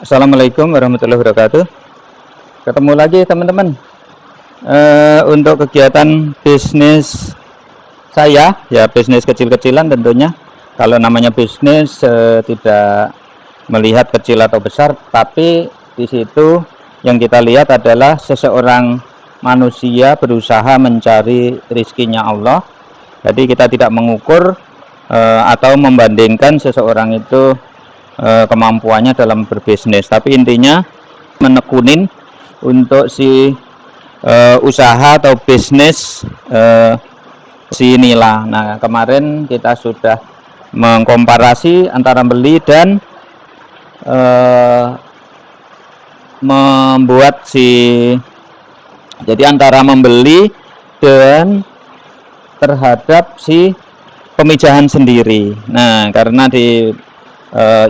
Assalamualaikum warahmatullahi wabarakatuh. Ketemu lagi teman-teman. Untuk kegiatan bisnis saya, ya bisnis kecil-kecilan tentunya. Kalau namanya bisnis tidak melihat kecil atau besar, tapi di situ yang kita lihat adalah seseorang manusia berusaha mencari rizkinya Allah. Jadi kita tidak mengukur atau membandingkan seseorang itu kemampuannya dalam berbisnis, tapi intinya menekunin untuk si usaha atau bisnis si Nila. Nah, kemarin kita sudah mengkomparasi antara beli dan membuat jadi antara membeli dan terhadap si pemijahan sendiri. Nah, karena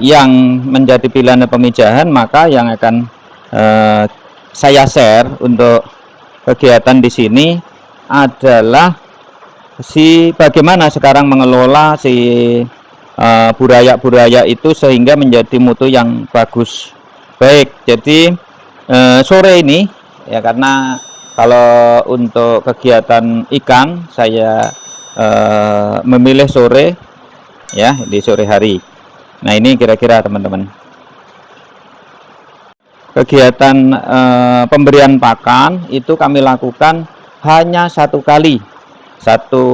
yang menjadi pilihan pemijahan, maka yang akan saya share untuk kegiatan di sini adalah bagaimana sekarang mengelola buraya itu sehingga menjadi mutu yang bagus. Baik, jadi sore ini ya, karena kalau untuk kegiatan ikan saya memilih sore ya, di sore hari. Nah, ini kira-kira teman-teman kegiatan pemberian pakan itu kami lakukan hanya satu kali, satu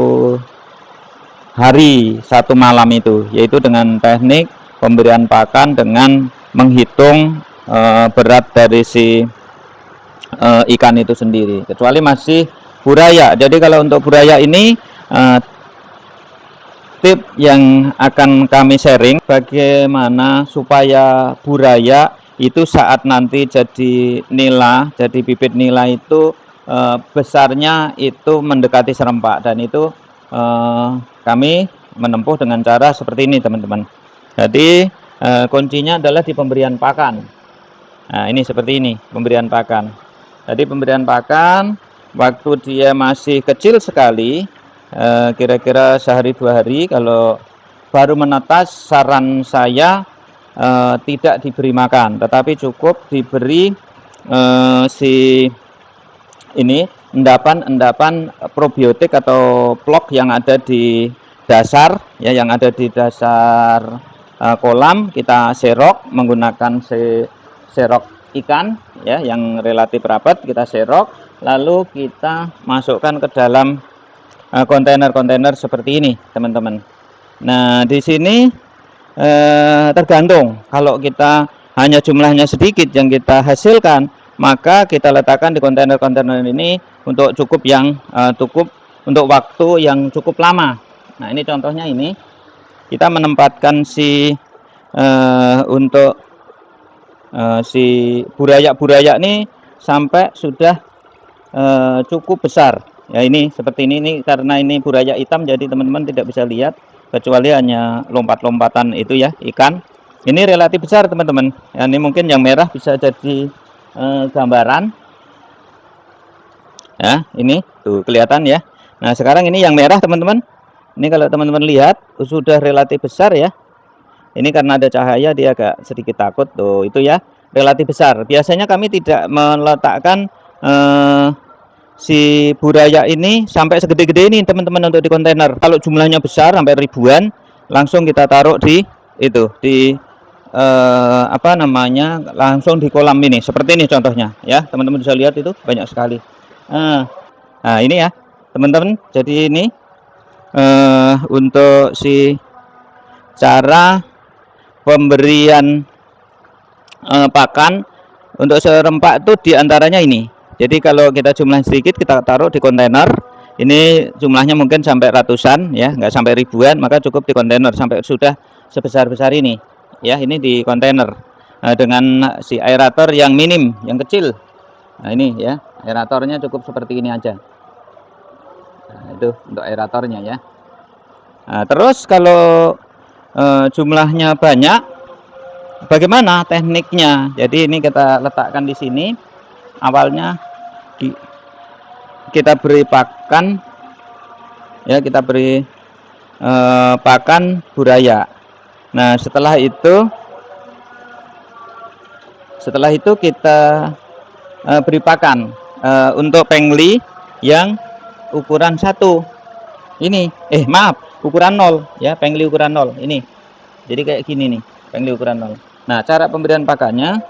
hari satu malam itu, yaitu dengan teknik pemberian pakan dengan menghitung berat dari si ikan itu sendiri, kecuali masih buraya. Jadi kalau untuk buraya ini tip yang akan kami sharing bagaimana supaya buraya itu saat nanti jadi nila, jadi bibit nila itu besarnya itu mendekati serempak, dan itu kami menempuh dengan cara seperti ini teman-teman. Jadi kuncinya adalah di pemberian pakan. Nah, ini seperti ini pemberian pakan. Jadi pemberian pakan waktu dia masih kecil sekali, kira-kira sehari 2 hari, kalau baru menetas, saran saya tidak diberi makan, tetapi cukup diberi endapan probiotik atau plok yang ada di dasar ya, yang ada di dasar kolam. Kita serok menggunakan serok ikan ya, yang relatif rapat, kita serok lalu kita masukkan ke dalam kontainer-kontainer seperti ini teman-teman. Nah, di sini tergantung, kalau kita hanya jumlahnya sedikit yang kita hasilkan, maka kita letakkan di kontainer-kontainer ini untuk cukup untuk waktu yang cukup lama. Nah, ini contohnya, ini kita menempatkan untuk si buraya ini sampai sudah cukup besar ya. Ini seperti ini karena ini buraya hitam, jadi teman-teman tidak bisa lihat kecuali hanya lompat-lompatan itu ya, ikan. Ini relatif besar teman-teman ya. Ini mungkin yang merah bisa jadi gambaran ya, ini tuh kelihatan ya. Nah, sekarang ini yang merah teman-teman, ini kalau teman-teman lihat sudah relatif besar ya. Ini karena ada cahaya dia agak sedikit takut tuh, itu ya, relatif besar. Biasanya kami tidak meletakkan si buraya ini sampai segede-gede ini teman-teman untuk di kontainer. Kalau jumlahnya besar sampai ribuan, langsung kita taruh di langsung di kolam ini seperti ini contohnya ya. Teman-teman bisa lihat itu banyak sekali. Nah, ini ya teman-teman, jadi ini untuk si cara pemberian pakan untuk serempak itu diantaranya ini. Jadi kalau kita jumlah sedikit, kita taruh di kontainer. Ini jumlahnya mungkin sampai ratusan ya, nggak sampai ribuan, maka cukup di kontainer sampai sudah sebesar-besar ini ya. Ini di kontainer dengan si aerator yang minim, yang kecil. Nah, ini ya, aeratornya cukup seperti ini aja. Nah, itu untuk aeratornya ya. Nah, terus kalau jumlahnya banyak, bagaimana tekniknya? Jadi ini kita letakkan di sini. Awalnya kita beri pakan ya, kita beri pakan buraya. Nah, setelah itu Setelah itu kita beri pakan untuk pengli yang ukuran 1 ini, maaf, ukuran 0 ya, pengli ukuran 0 ini. Jadi kayak gini nih, pengli ukuran 0. Nah, cara pemberian pakannya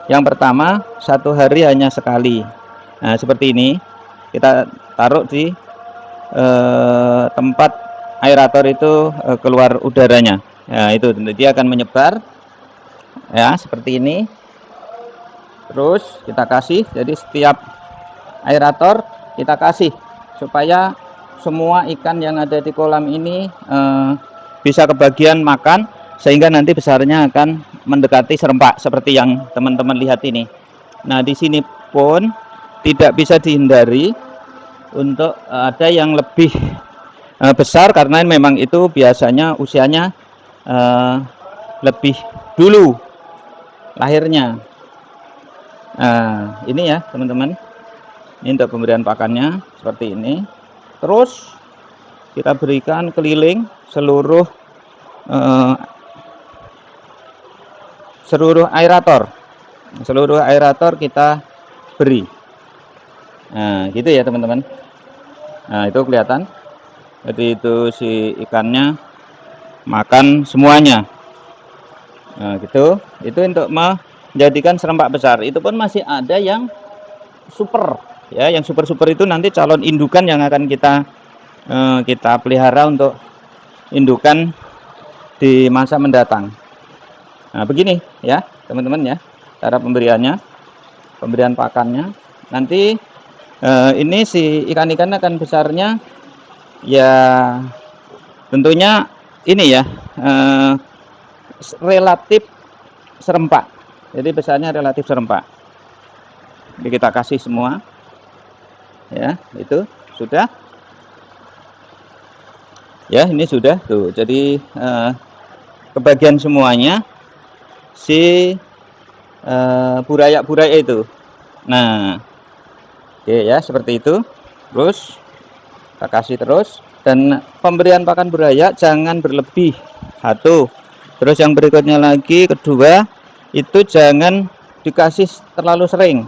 yang pertama, 1 hari hanya sekali. Nah, seperti ini. Kita taruh di tempat aerator itu keluar udaranya. Nah, itu dia akan menyebar ya, seperti ini. Terus kita kasih, jadi setiap aerator kita kasih supaya semua ikan yang ada di kolam ini bisa kebagian makan, sehingga nanti besarnya akan mendekati serempak seperti yang teman-teman lihat ini. Nah, di sini pun tidak bisa dihindari untuk ada yang lebih besar, karena memang itu biasanya usianya lebih dulu lahirnya. Nah, ini ya teman-teman, ini untuk pemberian pakannya seperti ini. Terus kita berikan keliling seluruh aerator kita beri. Nah, gitu ya teman-teman. Nah, itu kelihatan. Jadi itu si ikannya makan semuanya. Nah, gitu. Itu untuk menjadikan serempak besar. Itu pun masih ada yang super ya, yang super itu nanti calon indukan yang akan kita pelihara untuk indukan di masa mendatang. Nah, begini ya teman-teman ya, cara pemberiannya, pemberian pakannya. Nanti ini si ikan-ikan akan besarnya ya tentunya ini ya relatif serempak. Jadi besarnya relatif serempak. Jadi kita kasih semua ya, itu sudah ya, ini sudah tuh. Jadi kebagian semuanya si buraya itu. Nah, oke ya, seperti itu. Terus kita kasih terus, dan pemberian pakan buraya jangan berlebih. Satu. Terus yang berikutnya lagi, kedua, itu jangan dikasih terlalu sering.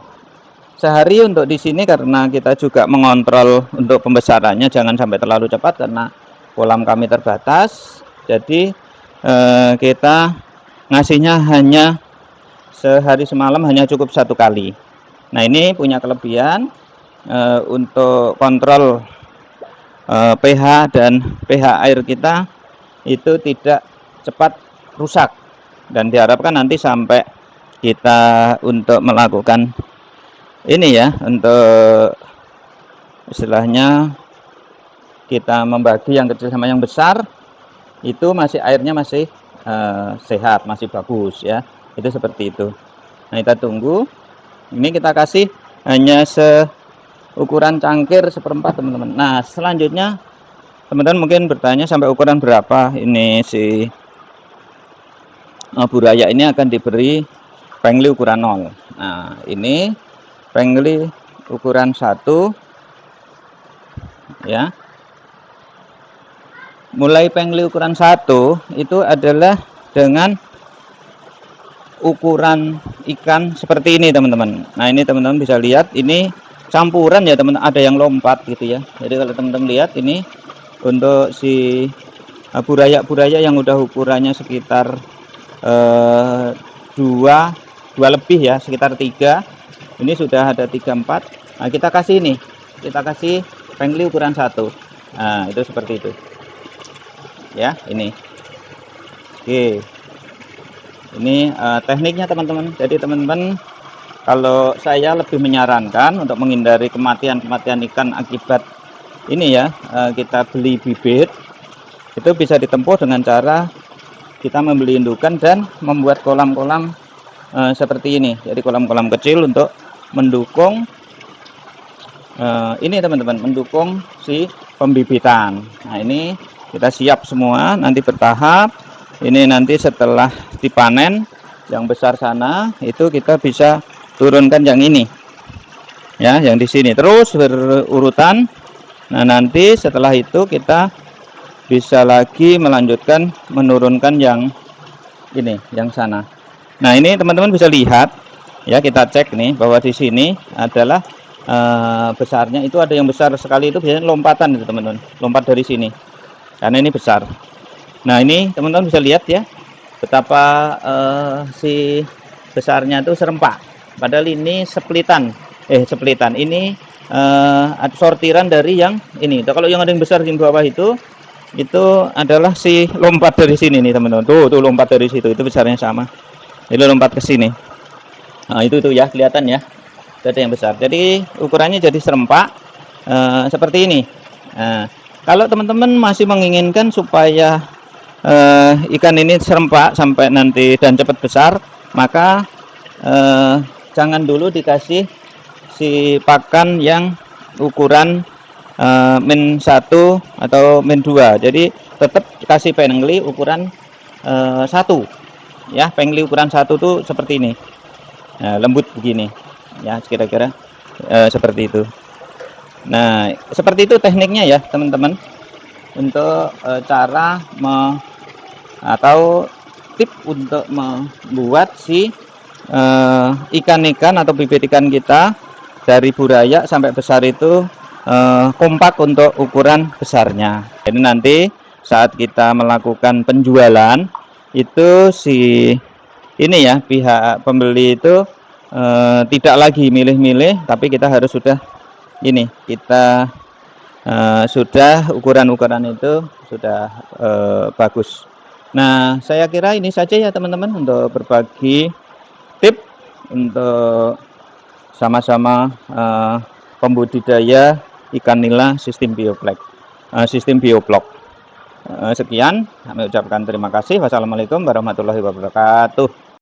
Sehari untuk di sini, karena kita juga mengontrol untuk pembesarannya jangan sampai terlalu cepat karena kolam kami terbatas. Jadi kita ngasihnya hanya sehari semalam, hanya cukup 1 kali. Nah, ini punya kelebihan untuk kontrol pH dan pH air kita itu tidak cepat rusak, dan diharapkan nanti sampai kita untuk melakukan ini ya, untuk istilahnya kita membagi yang kecil sama yang besar, itu masih airnya masih sehat, masih bagus ya, itu seperti itu. Nah, kita tunggu. Ini kita kasih hanya seukuran cangkir 1/4 teman-teman. Nah, selanjutnya teman-teman mungkin bertanya sampai ukuran berapa ini si buraya ini akan diberi pengli ukuran 0. Nah, ini pengli ukuran 1 ya. Mulai pengli ukuran 1 itu adalah dengan ukuran ikan seperti ini teman-teman. Nah, ini teman-teman bisa lihat, ini campuran ya teman-teman, ada yang lompat gitu ya. Jadi kalau teman-teman lihat ini untuk si buraya yang udah ukurannya sekitar 2 lebih ya, sekitar 3. Ini sudah ada 3, 4. Nah, kita kasih ini, kita kasih pengli ukuran 1. Nah, itu seperti itu ya, ini. Oke, ini tekniknya teman-teman. Jadi teman-teman, kalau saya lebih menyarankan untuk menghindari kematian ikan akibat ini ya, kita beli bibit, itu bisa ditempuh dengan cara kita membeli indukan dan membuat kolam-kolam seperti ini. Jadi kolam-kolam kecil untuk mendukung ini teman-teman, mendukung si pembibitan. Nah, ini kita siap semua, nanti bertahap. Ini nanti setelah dipanen yang besar sana, itu kita bisa turunkan yang ini ya, yang di sini terus berurutan. Nah, nanti setelah itu kita bisa lagi melanjutkan menurunkan yang ini, yang sana. Nah, ini teman-teman bisa lihat Ya, kita cek nih bahwa di sini adalah besarnya itu ada yang besar sekali, itu biasanya lompatan itu teman-teman, lompat dari sini karena ini besar. Nah, ini teman-teman bisa lihat ya betapa si besarnya itu serempak, padahal ini splitan ini sortiran dari yang ini. Kalau yang ada yang besar di bawah itu adalah si lompat dari sini nih teman-teman, tuh lompat dari situ, itu besarnya sama, itu lompat ke sini. Nah, itu ya kelihatan ya, ada yang besar, jadi ukurannya jadi serempak seperti ini. Nah, kalau teman-teman masih menginginkan supaya ikan ini serempak sampai nanti dan cepat besar, maka jangan dulu dikasih si pakan yang ukuran min 1 atau min 2. Jadi tetap kasih pengli ukuran 1 ya, pengli ukuran 1 tuh seperti ini. Nah, lembut begini ya, kira-kira seperti itu. Nah, seperti itu tekniknya ya teman-teman, untuk cara atau tip untuk membuat si ikan-ikan atau bibit ikan kita dari buraya sampai besar itu kompak untuk ukuran besarnya. Jadi nanti saat kita melakukan penjualan itu si ini ya, pihak pembeli itu tidak lagi milih-milih, tapi kita harus sudah ini, kita sudah ukuran-ukuran itu sudah bagus. Nah, saya kira ini saja ya teman-teman untuk berbagi tip untuk sama-sama pembudidaya ikan nila sistem bioblok. Sekian, kami ucapkan terima kasih. Wassalamualaikum warahmatullahi wabarakatuh.